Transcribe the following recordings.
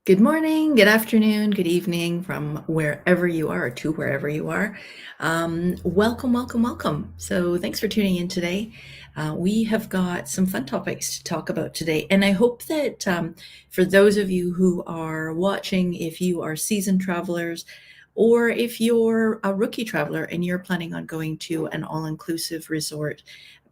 Good morning, good afternoon, good evening from wherever you are to wherever you are. Welcome, welcome, welcome. So thanks for tuning in today. We have got some fun topics to talk about today. And I hope that for those of you who are watching, if you are seasoned travelers, or if you're a rookie traveler and you're planning on going to an all-inclusive resort,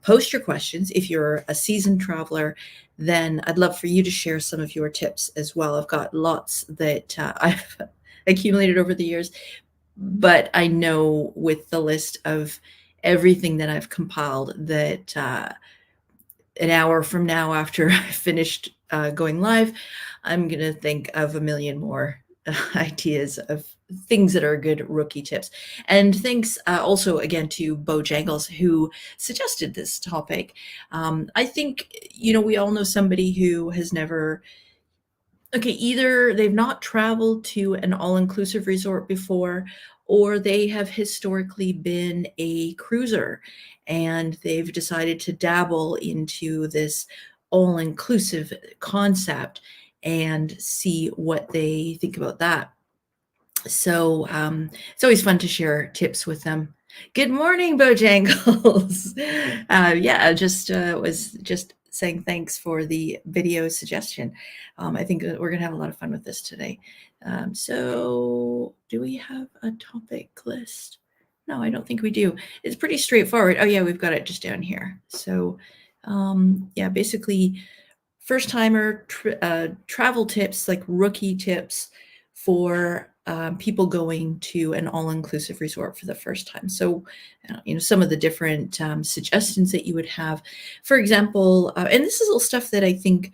post your questions. If you're a seasoned traveler, then I'd love for you to share some of your tips as well. I've got lots that I've accumulated over the years, but I know with the list of everything that I've compiled that an hour from now, after I finished going live, I'm going to think of a million more ideas of things that are good rookie tips. And thanks also again to Bojangles, who suggested this topic. I think, we all know somebody who has never, either they've not traveled to an all-inclusive resort before, or they have historically been a cruiser and they've decided to dabble into this all-inclusive concept and see what they think about that. So it's always fun to share tips with them. Good morning, Bojangles. Yeah, just was just saying thanks for the video suggestion. I think that we're gonna have a lot of fun with this today. So do we have a topic list? No, I don't think we do. It's pretty straightforward. Oh yeah, we've got it just down here. So yeah, basically first-timer travel tips, like rookie tips for people going to an all-inclusive resort for the first time. So, some of the different suggestions that you would have. For example, and this is all stuff that I think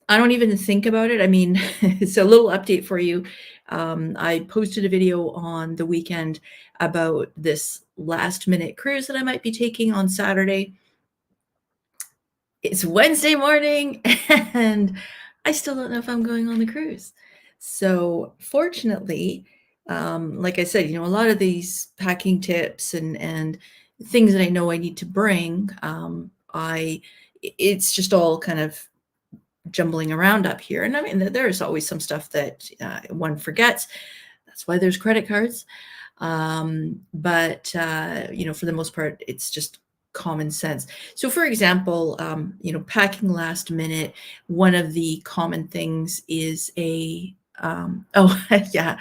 I don't even think about it. I mean, it's a little update for you. I posted a video on the weekend about this last-minute cruise that I might be taking on Saturday. It's Wednesday morning, and I still don't know if I'm going on the cruise. So fortunately, like I said, a lot of these packing tips and things that I know I need to bring, it's just all kind of jumbling around up here. And I mean, there's always some stuff that one forgets. That's why there's credit cards. But for the most part, it's just common sense. So for example, packing last minute, one of the common things is oh yeah.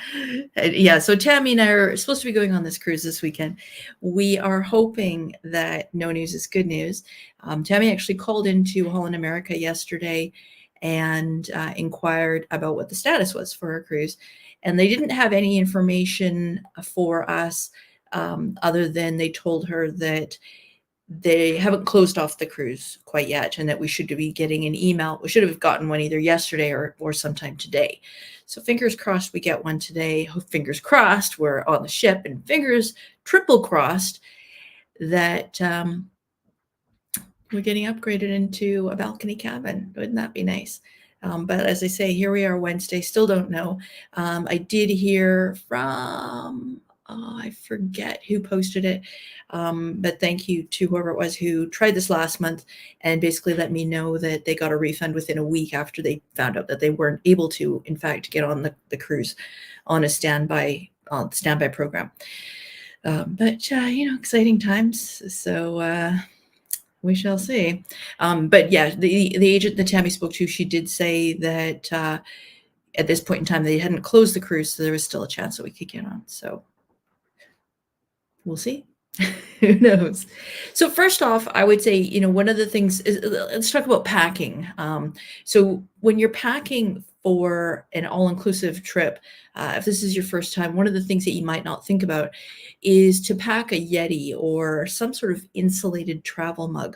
Yeah. So Tammy and I are supposed to be going on this cruise this weekend. We are hoping that no news is good news. Tammy actually called into Holland America yesterday and inquired about what the status was for her cruise. And they didn't have any information for us other than they told her that they haven't closed off the cruise quite yet and that we should be getting an email. We should have gotten one either yesterday or sometime today. So fingers crossed we get one today. Fingers crossed we're on the ship, and fingers triple crossed that we're getting upgraded into a balcony cabin. Wouldn't that be nice? But as I say, here we are Wednesday, still don't know. I did hear from, I forget who posted it, but thank you to whoever it was who tried this last month and basically let me know that they got a refund within a week after they found out that they weren't able to, in fact, get on the cruise on a standby program. But exciting times. So we shall see. But yeah, the agent that Tammy spoke to, she did say that at this point in time, they hadn't closed the cruise, so there was still a chance that we could get on. So we'll see. Who knows? So first off, I would say, one of the things is, let's talk about packing. So when you're packing for an all-inclusive trip, if this is your first time, one of the things that you might not think about is to pack a Yeti or some sort of insulated travel mug.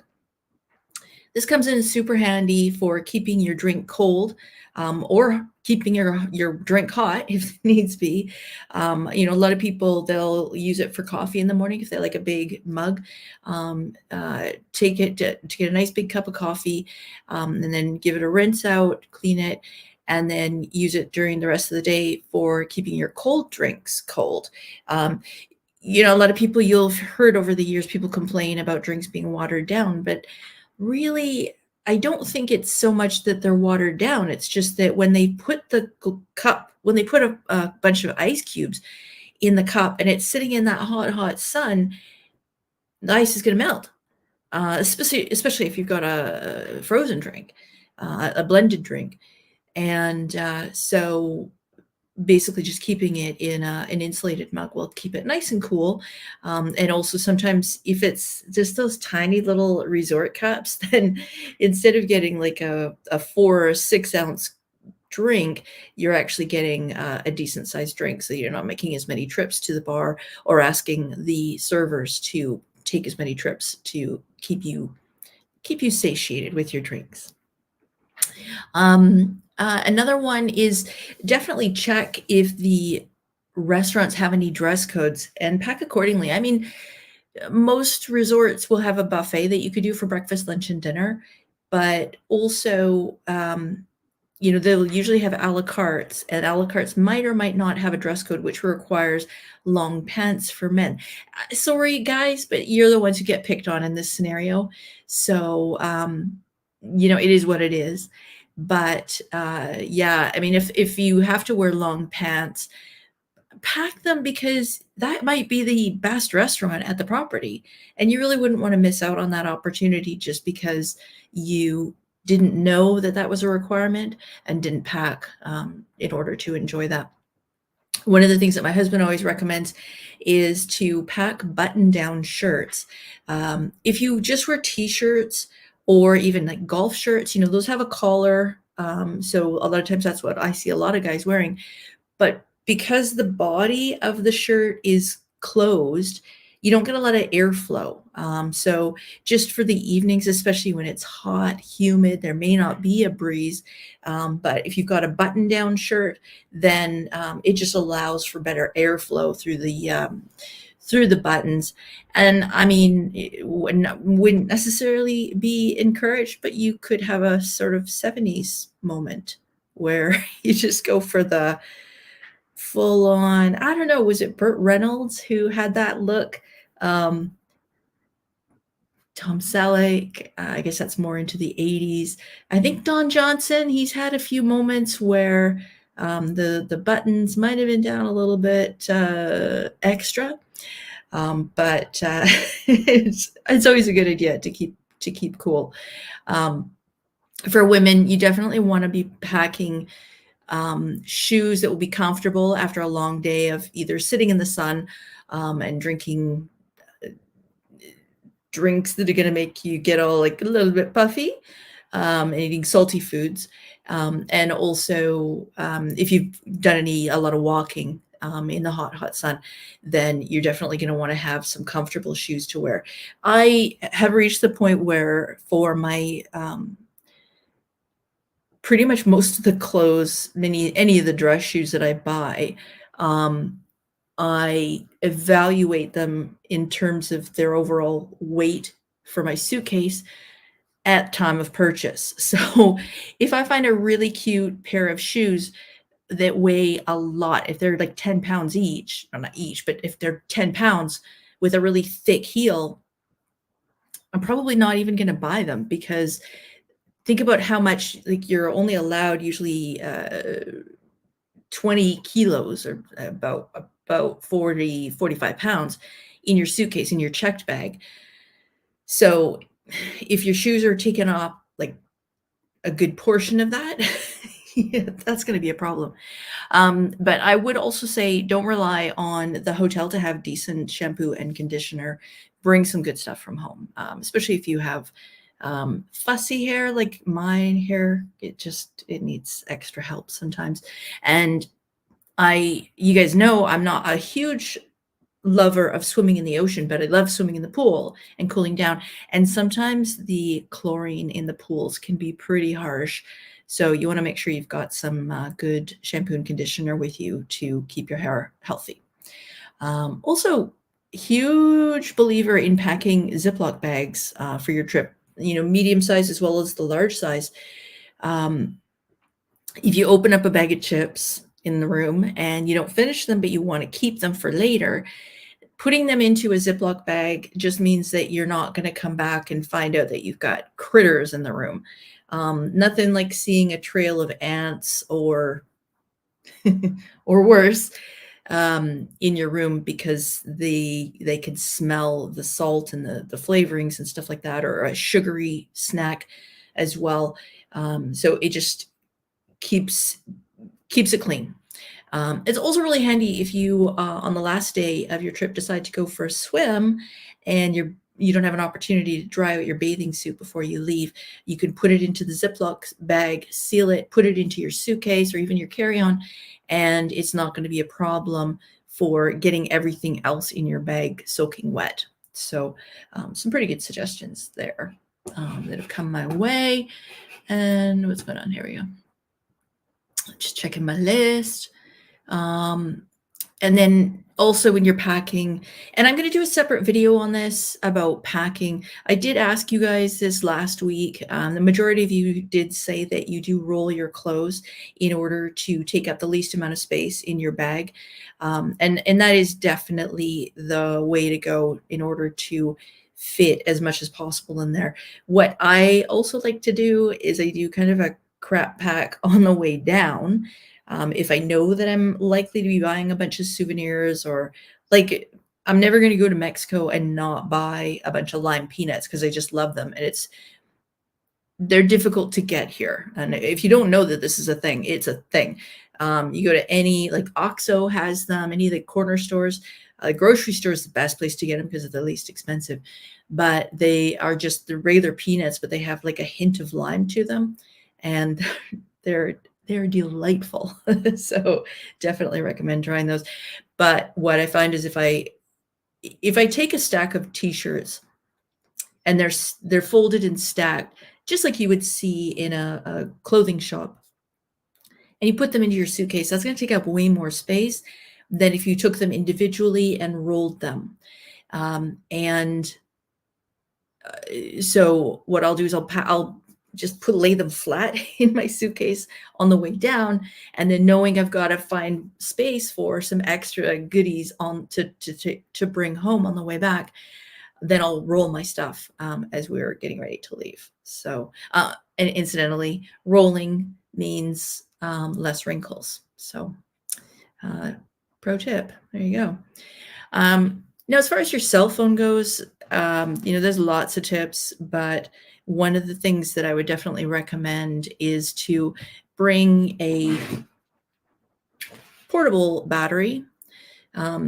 This comes in super handy for keeping your drink cold, or keeping your drink hot if needs be. A lot of people, they'll use it for coffee in the morning if they like a big mug. Take it to get a nice big cup of coffee, and then give it a rinse out, clean it, and then use it during the rest of the day for keeping your cold drinks cold. A lot of people, you'll have heard over the years, people complain about drinks being watered down, but really, I don't think it's so much that they're watered down. It's just that when they put when they put a bunch of ice cubes in the cup and it's sitting in that hot sun, the ice is going to melt. Especially if you've got a frozen drink, a blended drink, and so basically just keeping it in an insulated mug will keep it nice and cool. And also sometimes if it's just those tiny little resort cups, then instead of getting like a 4 or 6 ounce drink, you're actually getting a decent sized drink, so you're not making as many trips to the bar or asking the servers to take as many trips to keep you satiated with your drinks. Another one is definitely check if the restaurants have any dress codes and pack accordingly. I mean, most resorts will have a buffet that you could do for breakfast, lunch, and dinner, but also, they'll usually have a la cartes, and a la cartes might or might not have a dress code, which requires long pants for men. Sorry, guys, but you're the ones who get picked on in this scenario. So, it is what it is. But yeah, I mean, if you have to wear long pants, pack them, because that might be the best restaurant at the property, and you really wouldn't want to miss out on that opportunity just because you didn't know that that was a requirement and didn't pack in order to enjoy that. One of the things that my husband always recommends is to pack button-down shirts. If you just wear t-shirts or even like golf shirts, those have a collar. So a lot of times that's what I see a lot of guys wearing. But because the body of the shirt is closed, you don't get a lot of airflow. So just for the evenings, especially when it's hot, humid, there may not be a breeze. But if you've got a button-down shirt, then it just allows for better airflow through the buttons. And I mean, it wouldn't necessarily be encouraged, but you could have a sort of 70s moment where you just go for the full on, I don't know, was it Burt Reynolds who had that look? Tom Selleck, I guess that's more into the 80s. I think Don Johnson, he's had a few moments where the buttons might have been down a little bit extra. But it's always a good idea to keep cool. For women, you definitely want to be packing shoes that will be comfortable after a long day of either sitting in the sun and drinking drinks that are going to make you get all like a little bit puffy, and eating salty foods. And also, if you've done a lot of walking in the hot sun, then you're definitely going to want to have some comfortable shoes to wear. I have reached the point where for my pretty much most of the clothes, any of the dress shoes that I buy, I evaluate them in terms of their overall weight for my suitcase at time of purchase. So if I find a really cute pair of shoes that weigh a lot, if they're like 10 pounds each, or not each, but if they're 10 pounds with a really thick heel, I'm probably not even going to buy them, because think about how much, like, you're only allowed usually 20 kilos, or about 45 pounds in your suitcase, in your checked bag. So if your shoes are taking off like a good portion of that, yeah, that's going to be a problem. But I would also say don't rely on the hotel to have decent shampoo and conditioner. Bring some good stuff from home, especially if you have fussy hair like my hair. It needs extra help sometimes. And you guys know I'm not a huge lover of swimming in the ocean, but I love swimming in the pool and cooling down. And sometimes the chlorine in the pools can be pretty harsh. So you want to make sure you've got some good shampoo and conditioner with you to keep your hair healthy. Also, huge believer in packing Ziploc bags for your trip, medium size as well as the large size. If you open up a bag of chips in the room and you don't finish them, but you want to keep them for later, Putting them into a Ziploc bag just means that you're not going to come back and find out that you've got critters in the room. Nothing like seeing a trail of ants or or worse in your room, because they can smell the salt and the flavorings and stuff like that, or a sugary snack as well. So it just keeps it clean. It's also really handy if you, on the last day of your trip, decide to go for a swim and you don't have an opportunity to dry out your bathing suit before you leave. You can put it into the Ziploc bag, seal it, put it into your suitcase or even your carry-on, and it's not going to be a problem for getting everything else in your bag soaking wet. So some pretty good suggestions there that have come my way. And what's going on? Here we go. Just checking my list. And then also when you're packing, and I'm going to do a separate video on this about packing. I did ask you guys this last week. The majority of you did say that you do roll your clothes in order to take up the least amount of space in your bag. And that is definitely the way to go in order to fit as much as possible in there. What I also like to do is I do kind of a crap pack on the way down. If I know that I'm likely to be buying a bunch of souvenirs, or like I'm never going to go to Mexico and not buy a bunch of lime peanuts because I just love them, and they're difficult to get here. And if you don't know that this is a thing, it's a thing. You go to any, like OXXO has them, any of the corner stores. Grocery store is the best place to get them because they're the least expensive, but they are just the regular peanuts, but they have like a hint of lime to them, and they're delightful. So definitely recommend trying those. But what I find is if I take a stack of t-shirts and they're folded and stacked just like you would see in a clothing shop, and you put them into your suitcase, that's going to take up way more space than if you took them individually and rolled them. So what I'll do is I'll just lay them flat in my suitcase on the way down, and then knowing I've got to find space for some extra goodies on to bring home on the way back, then I'll roll my stuff as we're getting ready to leave. So and incidentally, rolling means less wrinkles. So pro tip, there you go. Now, as far as your cell phone goes, there's lots of tips, but one of the things that I would definitely recommend is to bring a portable battery.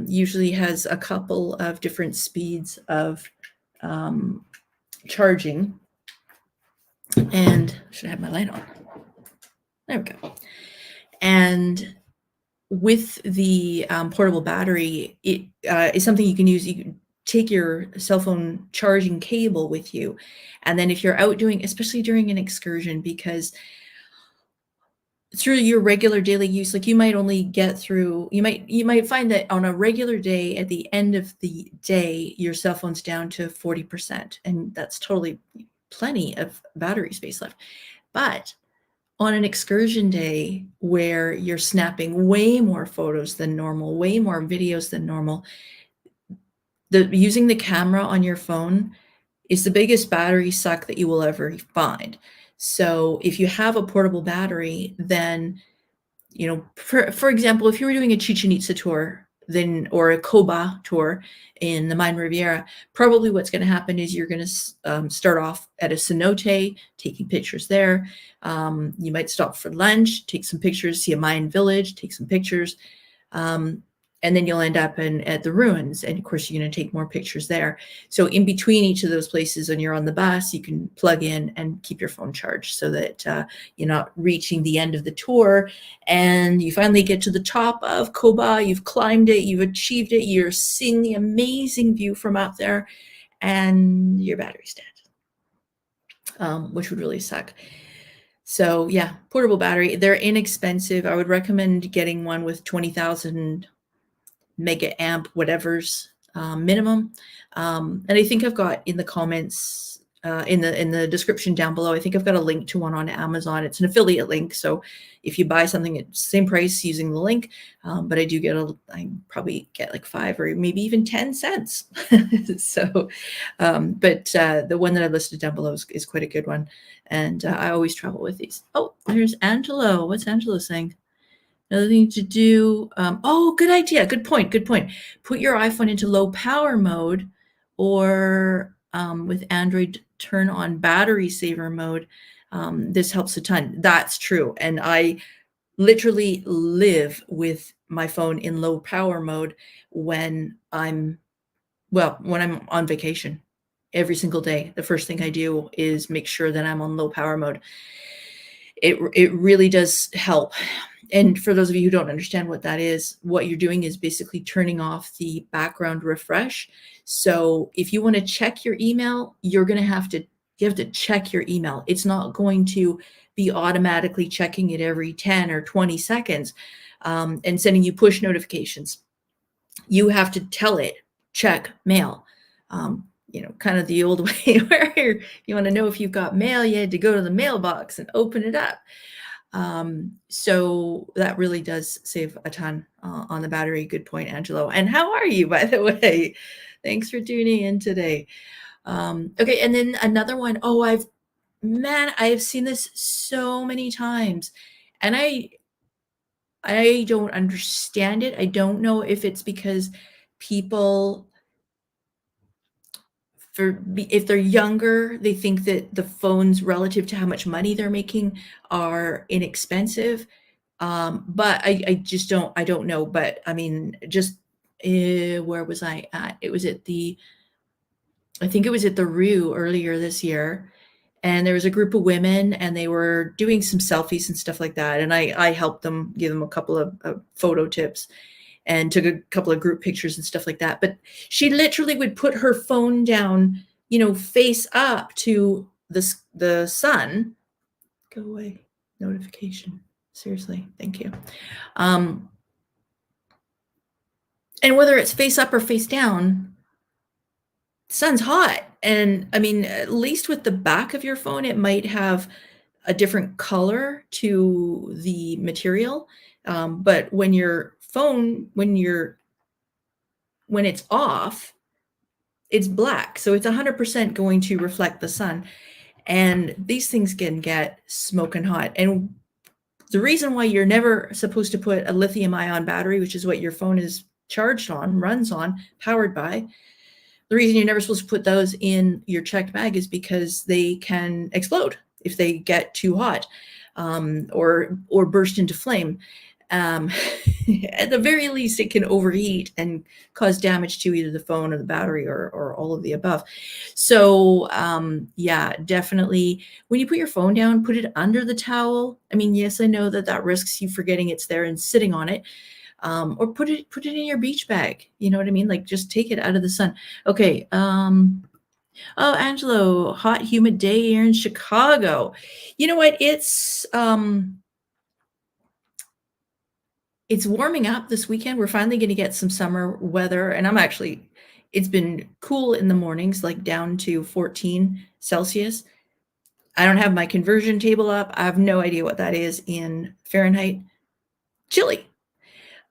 Usually has a couple of different speeds of charging. And should I have my light on? There we go. And with the portable battery, it is something you can use. You can take your cell phone charging cable with you. And then if you're out doing, especially during an excursion, because through your regular daily use, like you might only get through, you might find that on a regular day, at the end of the day, your cell phone's down to 40%. And that's totally plenty of battery space left. But on an excursion day where you're snapping way more photos than normal, way more videos than normal, using the camera on your phone is the biggest battery suck that you will ever find. So if you have a portable battery, then, for example, if you were doing a Chichen Itza tour, or a Coba tour in the Mayan Riviera, probably what's going to happen is you're going to start off at a cenote, taking pictures there. You might stop for lunch, take some pictures, see a Mayan village, take some pictures. And then you'll end up at the ruins. And of course, you're going to take more pictures there. So in between each of those places, when you're on the bus, you can plug in and keep your phone charged so that you're not reaching the end of the tour. And you finally get to the top of Coba, you've climbed it, you've achieved it, you're seeing the amazing view from up there, and your battery's dead, which would really suck. So yeah, portable battery, they're inexpensive. I would recommend getting one with 20,000 mega amp whatever's minimum. And I think I've got in the comments in the description down below. I think I've got a link to one on Amazon. It's an affiliate link, so if you buy something at the same price using the link, but I probably get like 5 or maybe even 10 cents. So, but the one that I listed down below is quite a good one, and I always travel with these. Oh, there's Angelo. What's Angelo saying? Another thing to do. Oh, good idea. Good point. Good point. Put your iPhone into low power mode, or with Android, turn on battery saver mode. This helps a ton. That's true. And I literally live with my phone in low power mode when I'm on vacation. Every single day, the first thing I do is make sure that I'm on low power mode. It really does help. And for those of you who don't understand what that is, what you're doing is basically turning off the background refresh. So if you want to check your email, you have to check your email. It's not going to be automatically checking it every 10 or 20 seconds and sending you push notifications. You have to tell it, check mail. Kind of the old way where you want to know if you've got mail, you had to go to the mailbox and open it up. So that really does save a ton on the battery. Good point, Angelo. And how are you, by the way? Thanks for tuning in today. Okay, and then another one. Oh, I have seen this so many times, and I don't understand it. I don't know if it's because people, if they're younger, they think that the phones relative to how much money they're making are inexpensive. But I don't know. But I mean, just where was I at? I think it was at the Rue earlier this year. And there was a group of women, and they were doing some selfies and stuff like that. And I helped them, give them a couple of photo tips, and took a couple of group pictures and stuff like that. But she literally would put her phone down, face up to the sun. Go away. Notification. Seriously. Thank you. And whether it's face up or face down, the sun's hot. And I mean, at least with the back of your phone, it might have a different color to the material. But when your phone, when it's off, it's black. So it's 100% going to reflect the sun. And these things can get smoking hot. And the reason why you're never supposed to put a lithium ion battery, which is what your phone is charged on, runs on, powered by, the reason you're never supposed to put those in your checked bag is because they can explode if they get too hot, or burst into flame. At the very least, it can overheat and cause damage to either the phone or the battery or all of the above. So yeah, definitely when you put your phone down, put it under the towel. I mean, yes, I know that risks you forgetting it's there and sitting on it. Or put it in your beach bag. You know what I mean? Like, just take it out of the sun. Okay. Oh, Angelo, hot, humid day here in Chicago. You know what? It's warming up this weekend. We're finally going to get some summer weather. And it's been cool in the mornings, like down to 14 Celsius. I don't have my conversion table up. I have no idea what that is in Fahrenheit. Chilly.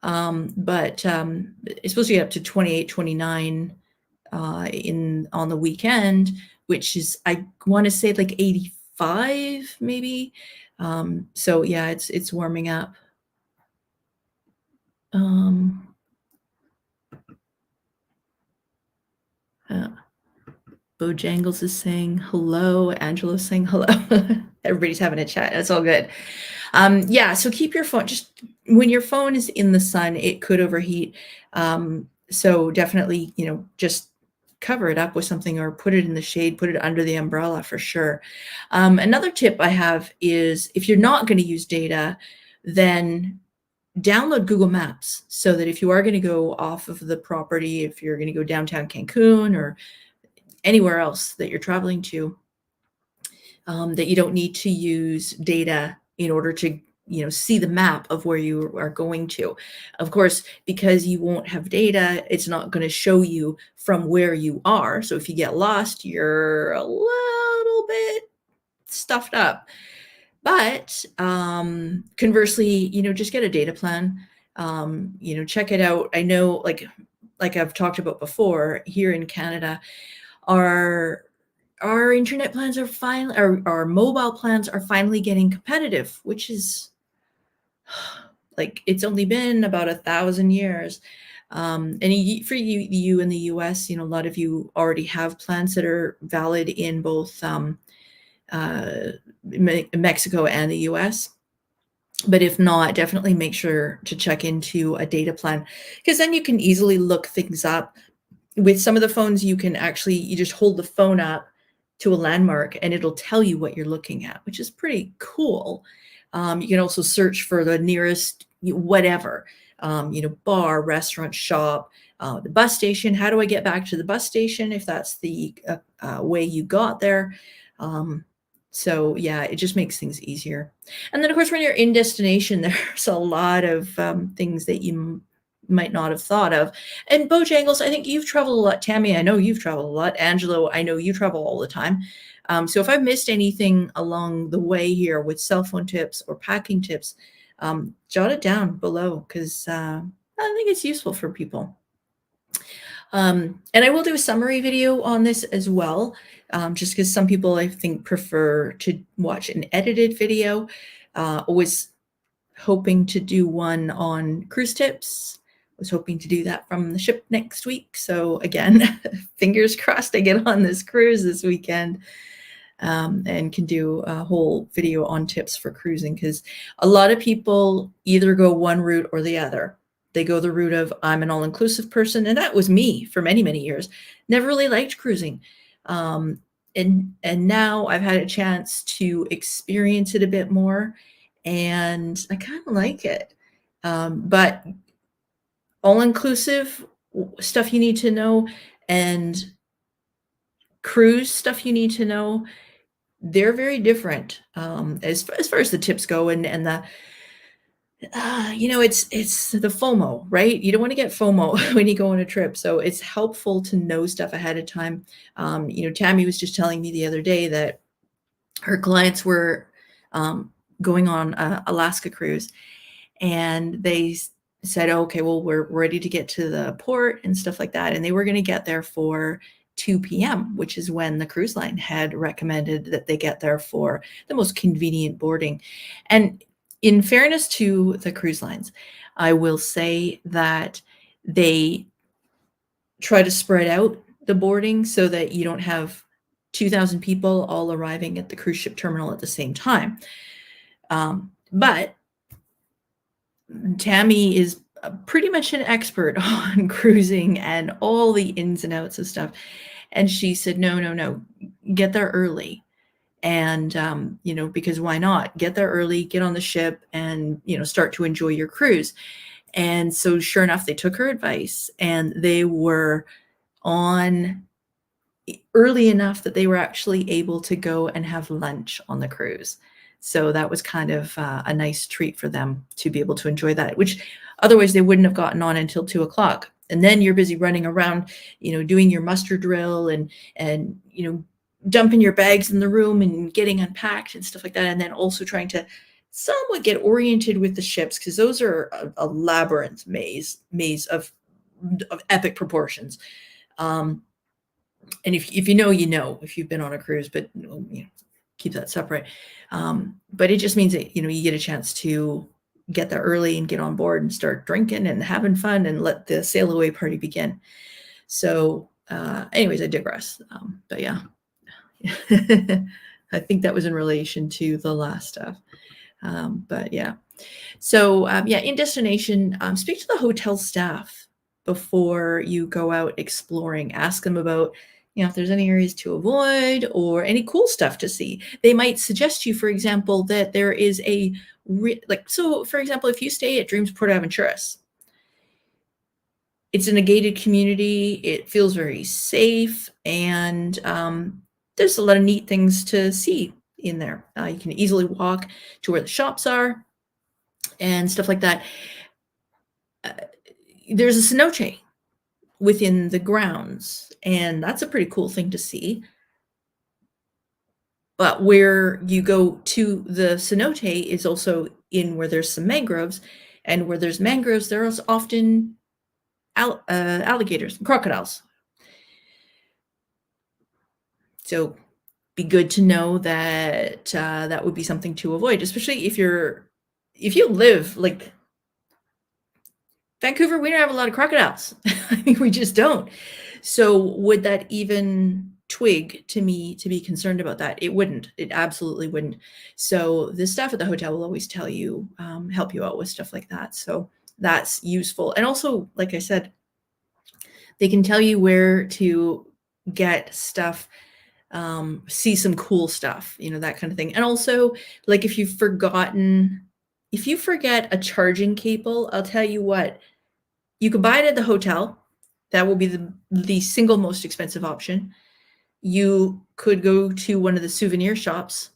But it's supposed to get up to 28, 29 on the weekend, which is, I want to say, like 85 maybe. So yeah, it's warming up. Bojangles is saying hello. Angela's saying hello. Everybody's having a chat. That's all good. Yeah, so keep your phone, just when your phone is in the sun, it could overheat. So definitely, just cover it up with something or put it in the shade, put it under the umbrella for sure. Another tip I have is, if you're not going to use data, then download Google Maps, so that if you are going to go off of the property, if you're going to go downtown Cancun or anywhere else that you're traveling to, that you don't need to use data in order to see the map of where you are going to. Of course, because you won't have data, it's not going to show you from where you are. So if you get lost, you're a little little bit stuffed up. But conversely, just get a data plan, check it out. I know, like I've talked about before, here in Canada, our internet plans are finally, our mobile plans are finally getting competitive, which is like, it's only been about 1,000 years. And for you in the US, a lot of you already have plans that are valid in both Mexico and the US. But if not, definitely make sure to check into a data plan, because then you can easily look things up. With some of the phones, you just hold the phone up to a landmark and it'll tell you what you're looking at, which is pretty cool. You can also search for the nearest whatever, bar, restaurant, shop, the bus station. How do I get back to the bus station if that's the way you got there? So yeah, it just makes things easier. And then, of course, when you're in destination, there's a lot of things that you might not have thought of. And Bojangles, I think you've traveled a lot. Tammy, I know you've traveled a lot. Angelo, I know you travel all the time. So if I've missed anything along the way here with cell phone tips or packing tips, jot it down below, because I think it's useful for people. And I will do a summary video on this as well, just because some people, I think, prefer to watch an edited video. Always hoping to do one on cruise tips. Was hoping to do that from the ship next week. So again, fingers crossed I get on this cruise this weekend, and can do a whole video on tips for cruising, because a lot of people either go one route or the other. They go the route of, I'm an all-inclusive person, and that was me for many, many years. Never really liked cruising. And now I've had a chance to experience it a bit more, and I kind of like it. But all-inclusive stuff you need to know, and cruise stuff you need to know, they're very different, as far as the tips go, and the it's the FOMO, right? You don't want to get FOMO when you go on a trip. So it's helpful to know stuff ahead of time. Tammy was just telling me the other day that her clients were going on a Alaska cruise, and they said, okay, well, we're ready to get to the port and stuff like that. And they were going to get there for 2 p.m., which is when the cruise line had recommended that they get there for the most convenient boarding. And in fairness to the cruise lines, I will say that they try to spread out the boarding so that you don't have 2,000 people all arriving at the cruise ship terminal at the same time. But Tammy is pretty much an expert on cruising and all the ins and outs of stuff. And she said, no, get there early. And, because why not? Get there early, get on the ship, and, start to enjoy your cruise. And so sure enough, they took her advice, and they were on early enough that they were actually able to go and have lunch on the cruise. So that was kind of a nice treat for them to be able to enjoy that, which otherwise they wouldn't have gotten on until 2 o'clock. And then you're busy running around, doing your muster drill and dumping your bags in the room and getting unpacked and stuff like that. And then also trying to somewhat get oriented with the ships, because those are a labyrinth maze of epic proportions. And if you know, if you've been on a cruise, but keep that separate. But it just means that, you get a chance to get there early and get on board and start drinking and having fun and let the sail away party begin. So anyways, I digress. But yeah. I think that was in relation to the last stuff. But yeah. So in destination, speak to the hotel staff before you go out exploring. Ask them about, if there's any areas to avoid or any cool stuff to see. They might suggest you, for example, that there is so for example, if you stay at Dreams Port Aventuras, it's in a gated community. It feels very safe, and there's a lot of neat things to see in there. You can easily walk to where the shops are and stuff like that. There's a cenote within the grounds, and that's a pretty cool thing to see. But where you go to the cenote is also in where there's some mangroves, and where there's mangroves, there's often alligators, crocodiles. So be good to know that that would be something to avoid, especially if you live like Vancouver. We don't have a lot of crocodiles. I mean, we just don't. So would that even twig to me to be concerned about that? It wouldn't. It absolutely wouldn't. So the staff at the hotel will always tell you, help you out with stuff like that. So that's useful. And also, like I said, they can tell you where to get stuff, see some cool stuff, that kind of thing. And also, like if you forget a charging cable, I'll tell you what, you can buy it at the hotel. That will be the single most expensive option. You could go to one of the souvenir shops,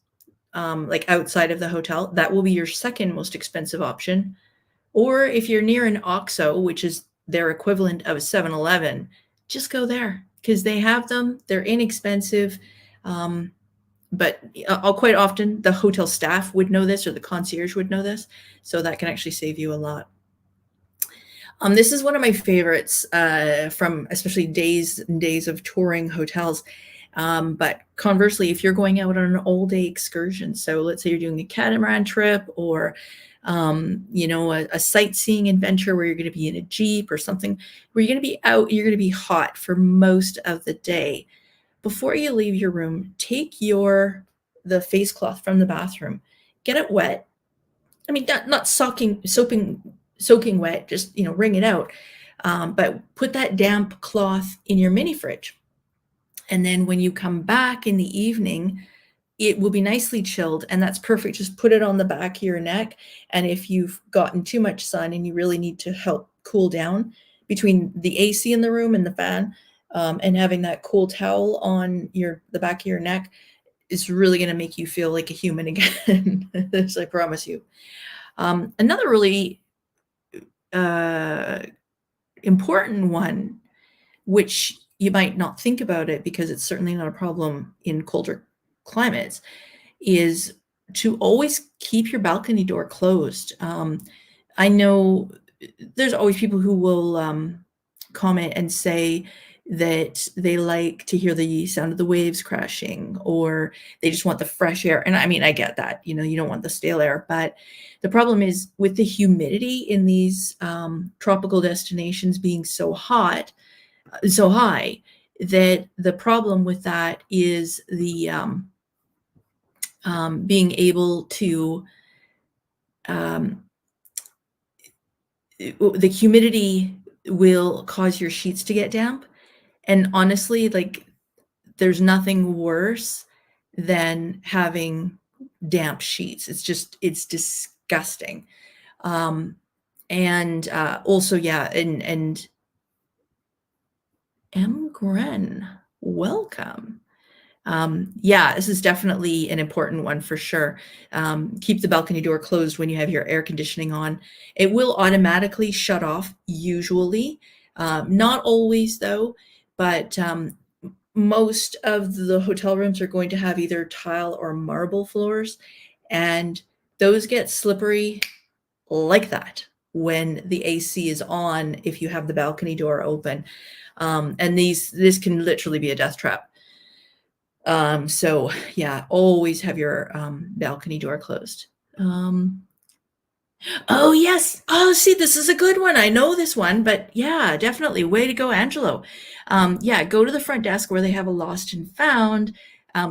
like outside of the hotel. That will be your second most expensive option. Or if you're near an OXXO, which is their equivalent of a 7-Eleven, just go there because they have them. They're inexpensive. But quite often the hotel staff would know this, or the concierge would know this. So that can actually save you a lot. This is one of my favorites from especially days and days of touring hotels. But conversely, if you're going out on an all-day excursion, so let's say you're doing a catamaran trip, or a sightseeing adventure where you're going to be in a Jeep or something, where you're going to be out, you're going to be hot for most of the day. Before you leave your room, take the face cloth from the bathroom, get it wet. I mean, not soaking wet, just, wring it out. But put that damp cloth in your mini fridge. And then when you come back in the evening, it will be nicely chilled, and that's perfect. Just put it on the back of your neck. And if you've gotten too much sun and you really need to help cool down, between the AC in the room and the fan, and having that cool towel on the back of your neck, is really going to make you feel like a human again. This I promise you. Another really important one, which you might not think about it because it's certainly not a problem in colder climates, is to always keep your balcony door closed. I know there's always people who will comment and say that they like to hear the sound of the waves crashing, or they just want the fresh air. And I mean, I get that, you don't want the stale air, but the problem is with the humidity in these tropical destinations being so high, that the problem with that is the being able to, the humidity will cause your sheets to get damp. And honestly, like, there's nothing worse than having damp sheets. It's disgusting. And also, yeah, and M. Gren, welcome. Yeah, this is definitely an important one for sure. Keep the balcony door closed when you have your air conditioning on. It will automatically shut off usually, not always though, but most of the hotel rooms are going to have either tile or marble floors, and those get slippery like that when the AC is on if you have the balcony door open. And this can literally be a death trap. So yeah, always have your balcony door closed. Oh yes. Oh, see, this is a good one. I know this one, but yeah, definitely. Way to go, Angelo. Yeah, go to the front desk where they have a lost and found.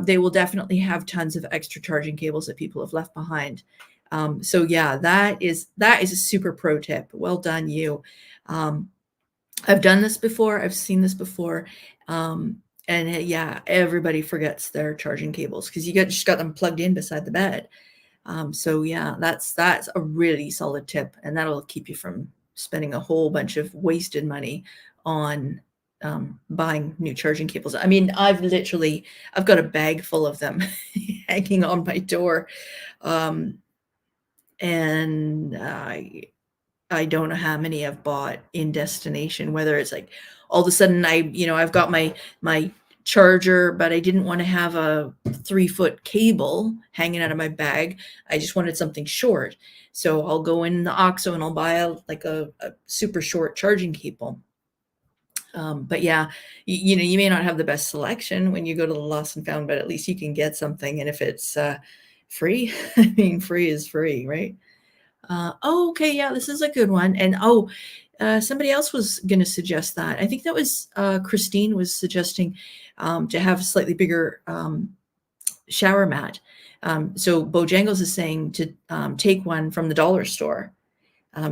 They will definitely have tons of extra charging cables that people have left behind. So yeah, that is a super pro tip. Well done, you. I've done this before. I've seen this before. And yeah, everybody forgets their charging cables because you just got them plugged in beside the bed. So yeah, that's a really solid tip, and that'll keep you from spending a whole bunch of wasted money on buying new charging cables. I mean, I've got a bag full of them hanging on my door. And I don't know how many I've bought in destination, whether it's like all of a sudden I've got my charger, but I didn't want to have a 3-foot cable hanging out of my bag. I just wanted something short. So I'll go in the OXXO and I'll buy a super short charging cable. But yeah, you may not have the best selection when you go to the lost and found, but at least you can get something. And if it's free, I mean, free is free, right? Oh, okay, yeah, this is a good one. And somebody else was going to suggest that. I think that was Christine was suggesting to have a slightly bigger shower mat. So Bojangles is saying to take one from the dollar store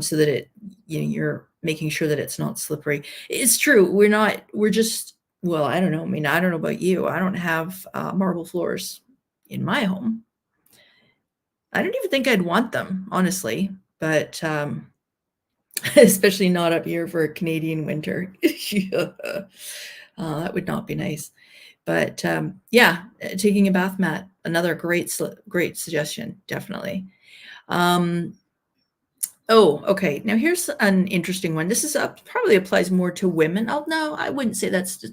so that you're making sure that it's not slippery. It's true. We're just, well, I don't know. I mean, I don't know about you. I don't have marble floors in my home. I don't even think I'd want them, honestly, but especially not up here for a Canadian winter. That would not be nice. But yeah, taking a bath mat, another great suggestion, definitely. Oh, okay. Now here's an interesting one. This is probably applies more to women. Oh, no, I wouldn't say that's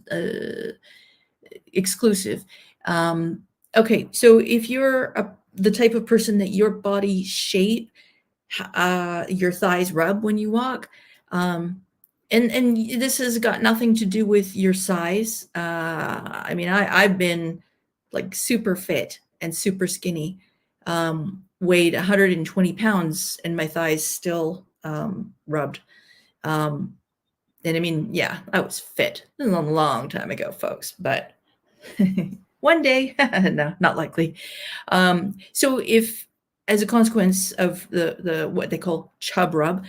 exclusive. Okay, so if you're the type of person that your body shape, your thighs rub when you walk, and this has got nothing to do with your size. I mean, I've been like super fit and super skinny, weighed 120 pounds, and my thighs still rubbed. And I mean, yeah, I was fit. This was a long time ago, folks, but one day, no, not likely. So if, as a consequence of the what they call chub rub,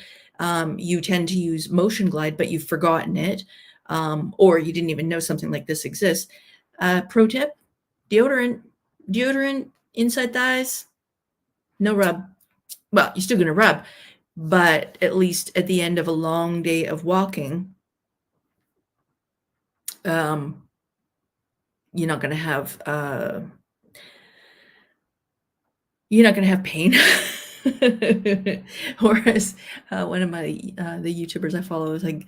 you tend to use Motion Glide, but you've forgotten it, or you didn't even know something like this exists. Pro tip: deodorant inside thighs, no rub. Well, you're still going to rub, but at least at the end of a long day of walking, you're not going to have pain. Whereas one of my the YouTubers I follow is like,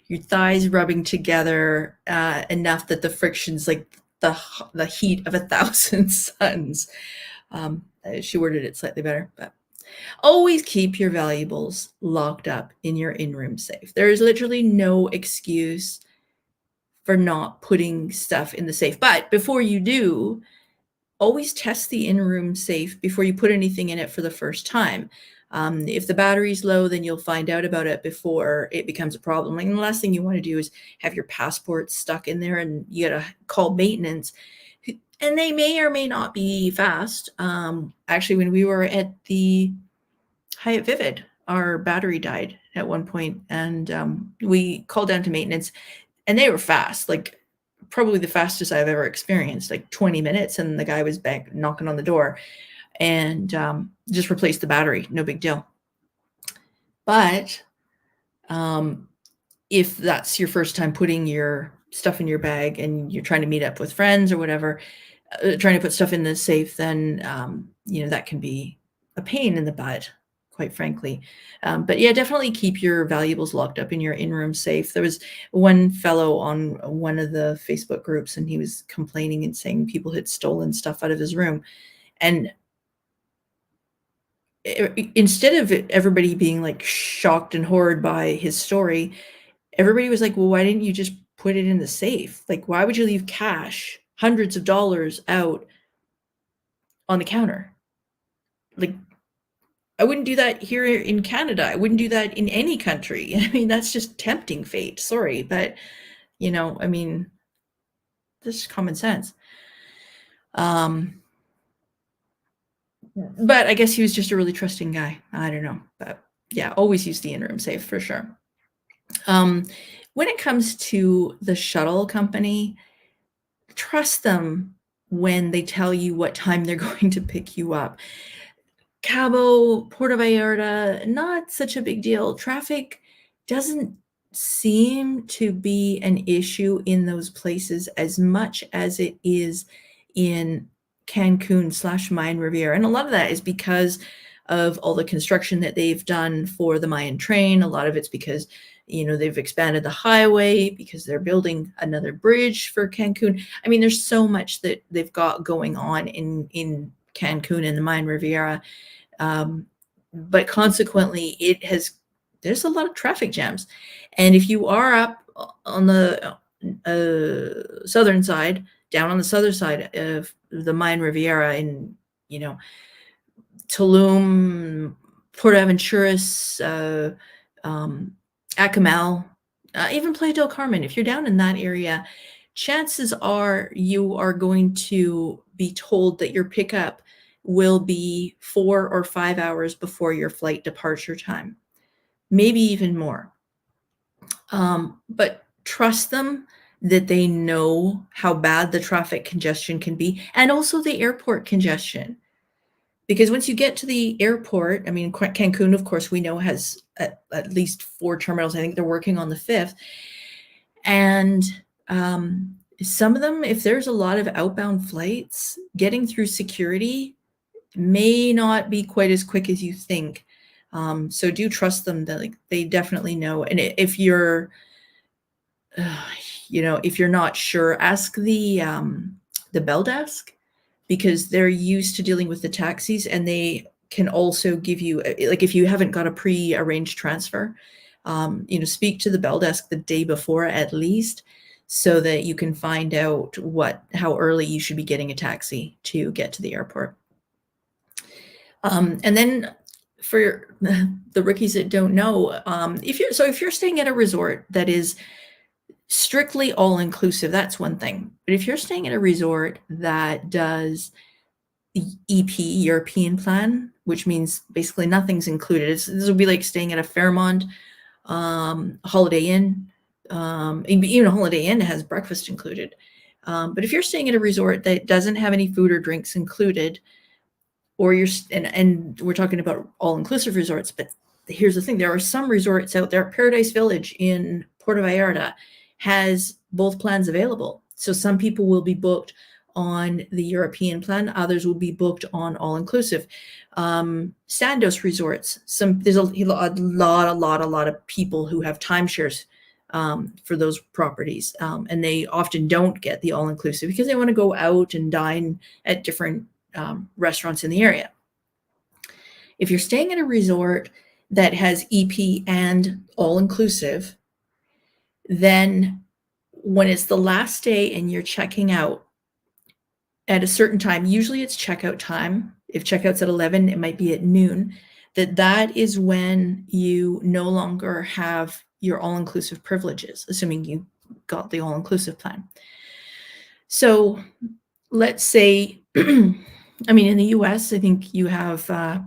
your thighs rubbing together enough that the friction's like the heat of 1,000 suns. She worded it slightly better, but always keep your valuables locked up in your in-room safe. There is literally no excuse for not putting stuff in the safe. But before you do, always test the in-room safe before you put anything in it for the first time. If the battery's low, then you'll find out about it before it becomes a problem. And the last thing you want to do is have your passport stuck in there and you got to call maintenance. And they may or may not be fast. Actually, when we were at the Hyatt Vivid, our battery died at one point, and we called down to maintenance, and they were fast, like probably the fastest I've ever experienced, like 20 minutes, and the guy was back knocking on the door and just replaced the battery. No big deal. But if that's your first time putting your stuff in your bag and you're trying to meet up with friends or whatever, trying to put stuff in the safe, then that can be a pain in the butt, quite frankly. But yeah, definitely keep your valuables locked up in your in-room safe. There was one fellow on one of the Facebook groups, and he was complaining and saying people had stolen stuff out of his room. And instead of everybody being like shocked and horrored by his story, everybody was like, well, why didn't you just put it in the safe? Like, why would you leave cash, hundreds of dollars, out on the counter? Like, I wouldn't do that here in Canada. I wouldn't do that in any country. I mean, that's just tempting fate. Sorry, but I mean, this is common sense. But I guess he was just a really trusting guy. I don't know, but yeah, always use the in-room safe for sure. When it comes to the shuttle company, trust them when they tell you what time they're going to pick you up. Cabo, Puerto Vallarta, not such a big deal. Traffic doesn't seem to be an issue in those places as much as it is in Cancun / Mayan Riviera. And a lot of that is because of all the construction that they've done for the Mayan train. A lot of it's because, they've expanded the highway, because they're building another bridge for Cancun. I mean, there's so much that they've got going on in Cancun and the Mayan Riviera. But consequently, there's a lot of traffic jams. And if you are up on the southern side, down on the southern side of the Mayan Riviera in, Tulum, Port Aventuras, Acamal, even Playa del Carmen, if you're down in that area, chances are you are going to be told that your pickup will be 4 or 5 hours before your flight departure time, maybe even more. But trust them that they know how bad the traffic congestion can be, and also the airport congestion. Because once you get to the airport, I mean, Cancun, of course, we know has at least 4 terminals. I think they're working on the 5th. And some of them, if there's a lot of outbound flights, getting through security may not be quite as quick as you think. So do trust them that they definitely know. And if you're, if you're not sure, ask the bell desk, because they're used to dealing with the taxis, and they can also give you, if you haven't got a pre-arranged transfer, speak to the bell desk the day before at least, so that you can find out how early you should be getting a taxi to get to the airport. And then for the rookies that don't know, if you're staying at a resort that is strictly all-inclusive, that's one thing. But if you're staying at a resort that does the EP, European plan, which means basically nothing's included. This would be like staying at a Fairmont, Holiday Inn. Even a Holiday Inn has breakfast included. But if you're staying at a resort that doesn't have any food or drinks included, or and we're talking about all-inclusive resorts, but here's the thing, there are some resorts out there. Paradise Village in Puerto Vallarta has both plans available. So some people will be booked on the European plan, others will be booked on all-inclusive. Sandos resorts, there's a lot of people who have timeshares for those properties, and they often don't get the all-inclusive because they want to go out and dine at different restaurants in the area. If you're staying at a resort that has EP and all-inclusive, then when it's the last day and you're checking out at a certain time, usually it's checkout time. If checkout's at 11, it might be at noon. That is when you no longer have your all-inclusive privileges, assuming you got the all-inclusive plan. So let's say, I mean, in the US, I think you have a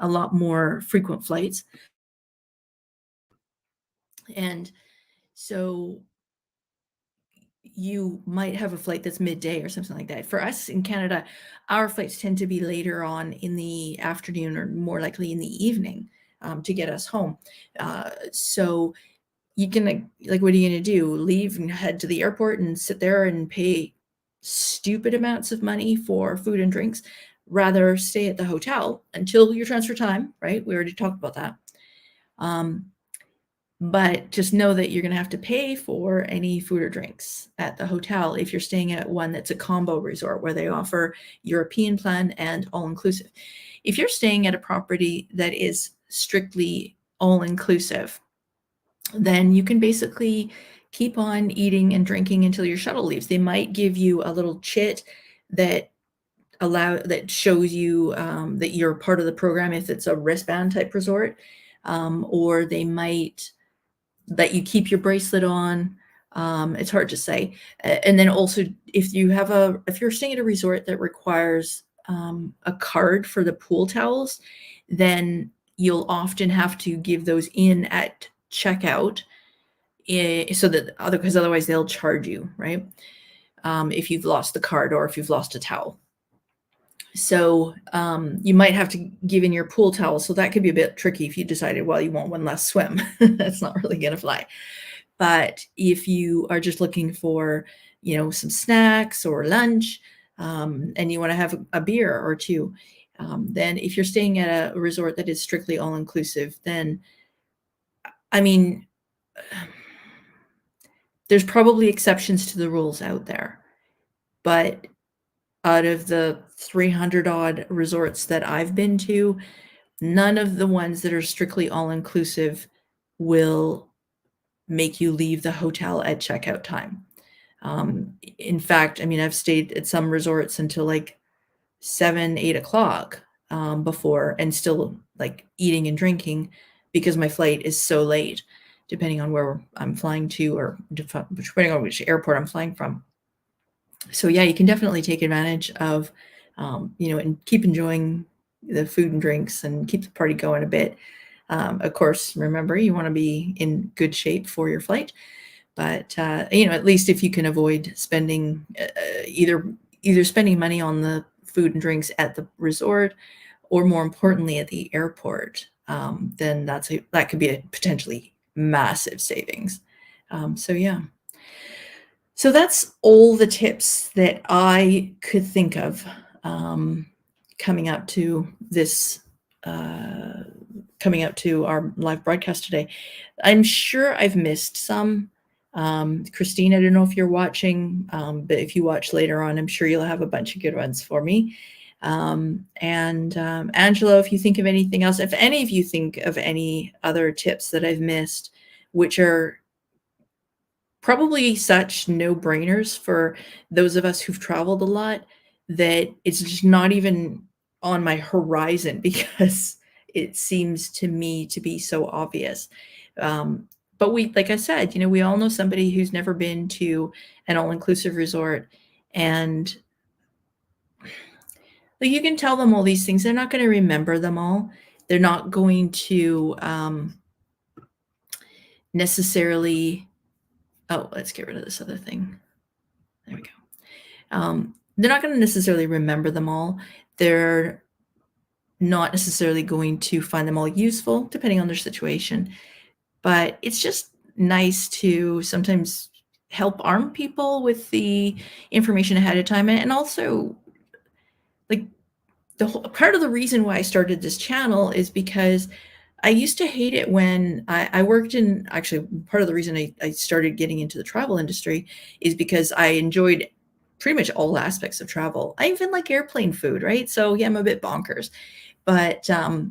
lot more frequent flights. And so you might have a flight that's midday or something like that. For us in Canada, our flights tend to be later on in the afternoon, or more likely in the evening, to get us home. So you can, what are you going to do? Leave and head to the airport and sit there and pay stupid amounts of money for food and drinks? Rather stay at the hotel until your transfer time, right? We already talked about that. But just know that you're going to have to pay for any food or drinks at the hotel if you're staying at one that's a combo resort where they offer European plan and all-inclusive. If you're staying at a property that is strictly all-inclusive, then you can basically keep on eating and drinking until your shuttle leaves. They might give you a little chit that shows you that you're part of the program if it's a wristband type resort, or they might let you keep your bracelet on. It's hard to say. And then also, if you're staying at a resort that requires a card for the pool towels, then you'll often have to give those in at checkout, because otherwise they'll charge you, right? If you've lost the card or if you've lost a towel. So you might have to give in your pool towel. So that could be a bit tricky if you decided, well, you want one last swim. That's not really going to fly. But if you are just looking for, some snacks or lunch, and you want to have a beer or two, Then if you're staying at a resort that is strictly all-inclusive, then, I mean, there's probably exceptions to the rules out there. But out of the 300 odd resorts that I've been to, none of the ones that are strictly all-inclusive will make you leave the hotel at checkout time. In fact, I mean, I've stayed at some resorts until like 7, 8 o'clock before, and still like eating and drinking because my flight is so late, depending on where I'm flying to, or depending on which airport I'm flying from. So yeah, you can definitely take advantage of, and keep enjoying the food and drinks and keep the party going a bit. Of course, remember, you want to be in good shape for your flight, but at least if you can avoid spending either spending money on the food and drinks at the resort, or more importantly at the airport, then that could be a potentially massive savings. So yeah. So that's all the tips that I could think of coming up to our live broadcast today. I'm sure I've missed some. Christine, I don't know if you're watching, but if you watch later on, I'm sure you'll have a bunch of good ones for me. And Angelo, if you think of anything else, if any of you think of any other tips that I've missed, which are probably such no-brainers for those of us who've traveled a lot, that it's just not even on my horizon because it seems to me to be so obvious. But like I said, we all know somebody who's never been to an all-inclusive resort, and like, you can tell them all these things. They're not going to remember them all. They're not going to necessarily. Oh, let's get rid of this other thing. There we go. They're not going to necessarily remember them all. They're not necessarily going to find them all useful, depending on their situation. But it's just nice to sometimes help arm people with the information ahead of time. And also, like, part of the reason why I started this channel is because I used to hate it when I worked in, actually, part of the reason I started getting into the travel industry is because I enjoyed pretty much all aspects of travel. I even like airplane food, right? So yeah, I'm a bit bonkers, but I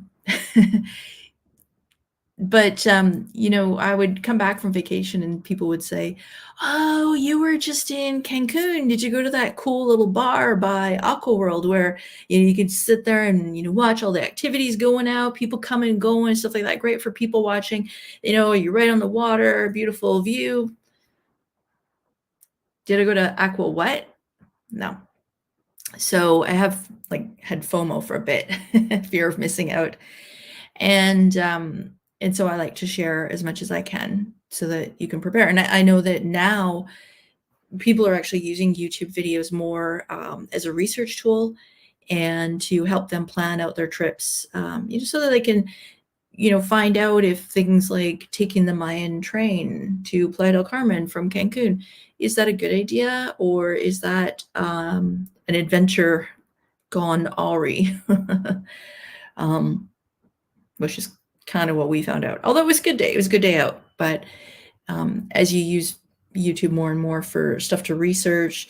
would come back from vacation and people would say, "Oh, you were just in Cancun. Did you go to that cool little bar by Aqua World where you could sit there and watch all the activities going out, people coming and going and stuff like that? Great for people watching. You're right on the water, beautiful view." Did I go to Aqua what? No. So I have had FOMO for a bit, fear of missing out. And so I like to share as much as I can so that you can prepare. And I know that now people are actually using YouTube videos more as a research tool and to help them plan out their trips, so that they can, find out if things like taking the Mayan train to Playa del Carmen from Cancun, is that a good idea, or is that an adventure gone awry? Which is kind of what we found out. Although it was a good day. It was a good day out. But as you use YouTube more and more for stuff to research,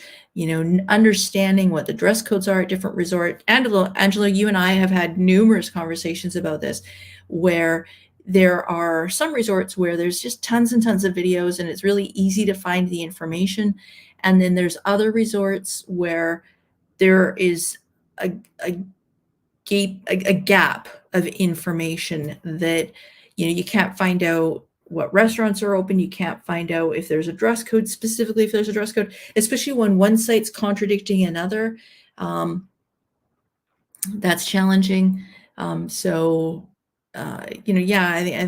understanding what the dress codes are at different resorts. Angela, you and I have had numerous conversations about this, where there are some resorts where there's just tons and tons of videos and it's really easy to find the information. And then there's other resorts where there is a gap of information that you can't find out what restaurants are open. You can't find out if there's a dress code, specifically if there's a dress code, especially when one site's contradicting another. That's challenging. I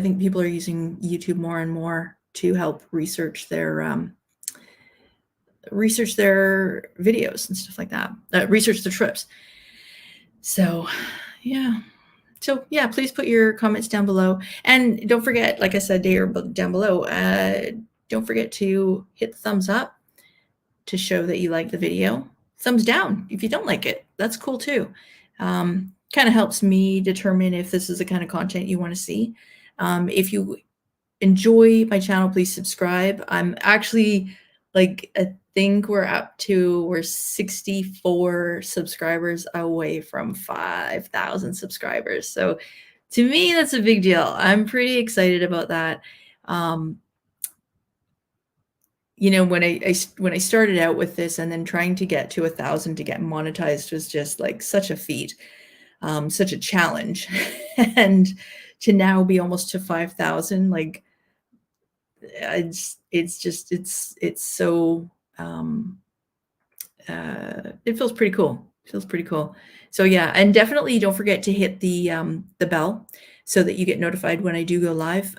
think people are using YouTube more and more to help research their videos and stuff like that, research the trips. So yeah, please put your comments down below. And don't forget, like I said down below, don't forget to hit the thumbs up to show that you like the video. Thumbs down if you don't like it. That's cool too. kind of helps me determine if this is the kind of content you want to see. If you enjoy my channel, please subscribe. I'm actually like, I think we're 64 subscribers away from 5,000 subscribers. So to me, that's a big deal. I'm pretty excited about that. You know, when I started out with this, and then trying to get to 1,000 to get monetized was just like such a feat, such a challenge. And to now be almost to 5,000, like, it's so, it feels pretty cool. Feels pretty cool. So yeah, and definitely don't forget to hit the bell so that you get notified when I do go live.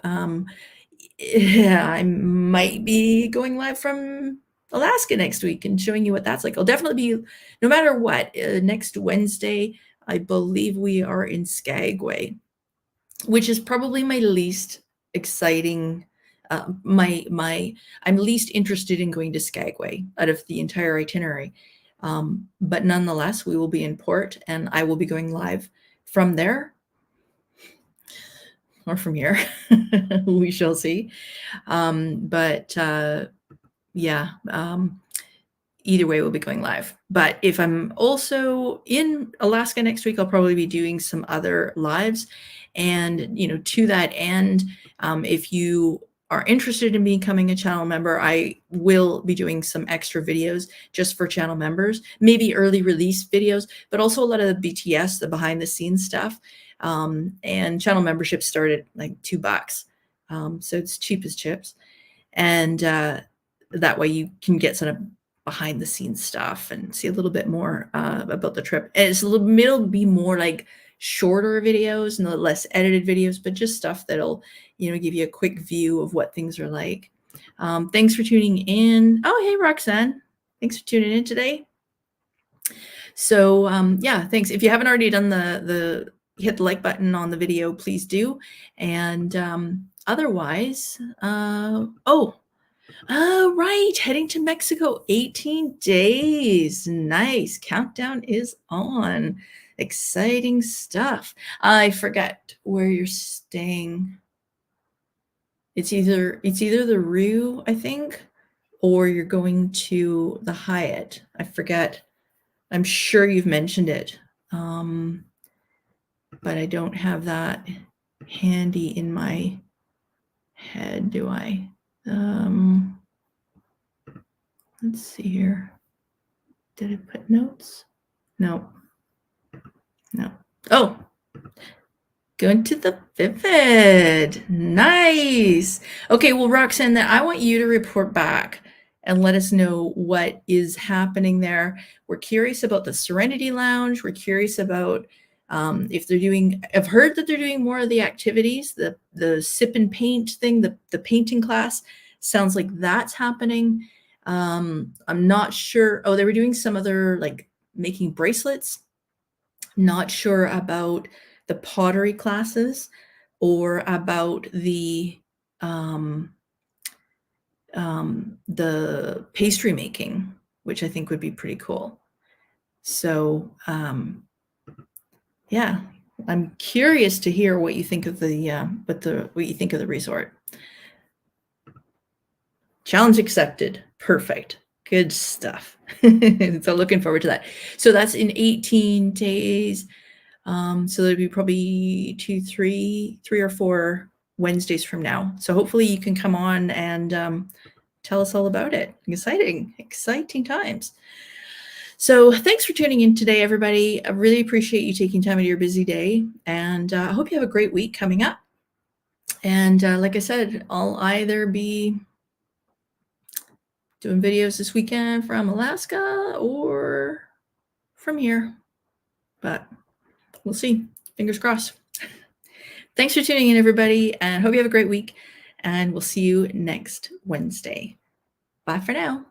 Yeah, I might be going live from Alaska next week and showing you what that's like. I'll definitely be, no matter what, next Wednesday, I believe we are in Skagway, which is probably my least exciting, I'm least interested in going to Skagway out of the entire itinerary. But nonetheless, we will be in port, and I will be going live from there, or from here. We shall see. Yeah, either way, we'll be going live. But if I'm also in Alaska next week, I'll probably be doing some other lives. And, you know, to that end, if you are interested in becoming a channel member, I will be doing some extra videos just for channel members, maybe early release videos, but also a lot of the BTS, the behind the scenes stuff. And channel membership started like $2. So it's cheap as chips. And that way you can get sort of behind the scenes stuff and see a little bit more about the trip. And it'll be more like shorter videos and less edited videos, but just stuff that'll, you know, give you a quick view of what things are like. Thanks for tuning in. Oh, hey, Roxanne. Thanks for tuning in today. So yeah, thanks. If you haven't already done hit the like button on the video, please do. And otherwise, right, heading to Mexico, 18 days. Nice. Countdown is on. Exciting stuff. I forget where you're staying. It's either the Rue, I think, or you're going to the Hyatt. I forget. I'm sure you've mentioned it. But I don't have that handy in my head, do I? Let's see here. Did I put notes? No. Oh, going to the Vivid. Nice. Okay, well, Roxanne, then I want you to report back and let us know what is happening there. We're curious about the Serenity Lounge. We're curious about if they're doing, I've heard that they're doing more of the activities, the sip and paint thing, the painting class. Sounds like that's happening. I'm not sure. Oh, they were doing some other, like, making bracelets. Not sure about the pottery classes or about the pastry making, which I think would be pretty cool. So yeah, I'm curious to hear what you think of what you think of the resort. Challenge accepted. Perfect. Good stuff. So looking forward to that. So that's in 18 days. So there'll be probably 3 or 4 Wednesdays from now. So hopefully you can come on and tell us all about it. Exciting times. So thanks for tuning in today, everybody. I really appreciate you taking time out of your busy day. And I hope you have a great week coming up. And like I said, I'll either be doing videos this weekend from Alaska or from here, but we'll see. Fingers crossed. Thanks for tuning in, everybody, and hope you have a great week, and we'll see you next Wednesday. Bye for now.